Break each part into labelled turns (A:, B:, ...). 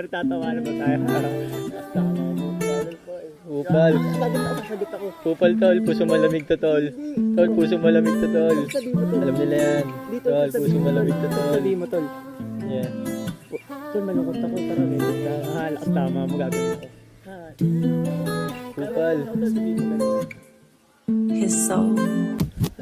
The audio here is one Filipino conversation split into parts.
A: tatawa na ba tayo?
B: Upal.
A: Sasagot ako.
B: Upal tol, puso malamig to tol. Tol, puso malamig to tol.
A: Sabi mo tol.
B: Alam nila yan.
A: Dito,
B: Tol,
A: sabi
B: puso
A: mo,
B: malamig
A: tol.
B: to tol.
A: Sabi mo tol.
B: Yeah.
A: Tol, malungkot ako. Tara, medyo halakas tama mo gagawin ako.
B: Upal.
A: Sabi mo ganun.
C: His soul.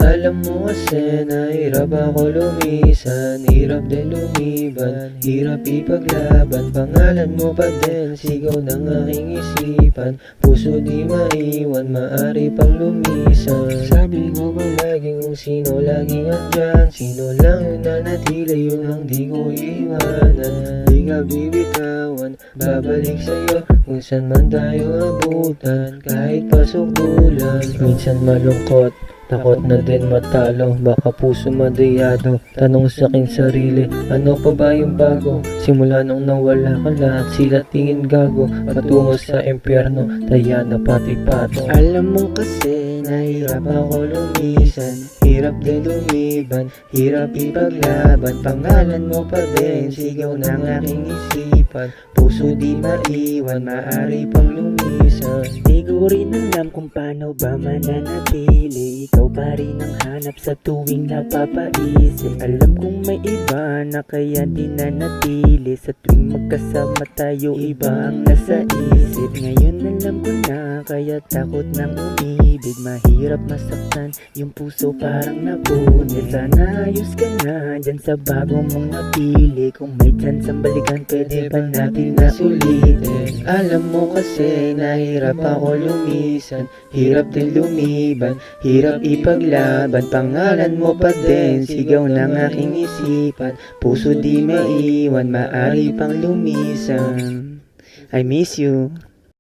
B: Alam mo kasi na hirap ako lumisan, hirap din lumiban, hirap ipaglaban. Pangalan mo pa din, sigaw ng aking isipan. Puso di maiwan, maari pang lumisan. Sabi ko ba lagi kung sino laging andyan, sino lang yun nanatili, yun ang di ko iwanan. Di ka bibitawan, babalik sa'yo kung saan man tayo abutan. Kahit pasok dulan, minsan malungkot, takot na din matalo, baka puso madiyado. Tanong sa aking sarili, ano pa ba yung bago? Simula nung nawala ka lahat, sila tingin gago. Patungo sa impyerno, taya na pati pato. Alam mo kasi, nahirap ako lumisan, hirap din lumiban, hirap ipaglaban. Pangalan mo pa din, sigaw ng aking isipan. Puso di maiwan, maari pang lumisan. Di ko rin alam kung paano ba mananatili, ikaw pa rin ang hanap sa tuwing napapaisip. Alam kong may iba na kaya di nanatili, sa tuwing magkasama tayo iba ang nasa isip. Ngayon alam ko na kaya takot nang umibig, mahirap masaktan yung puso parang napunit. Sana ayos ka na dyan sa bago mong napili, kung may chance ang balikan pwede pa natin na ulitin. Alam mo kasi nahirap ako lumisan, hirap din lumiban, hirap ipaglaban. Pangalan mo pa din, sigaw ng aking isipan. Puso di maiwan, maari pang lumisan. I miss you.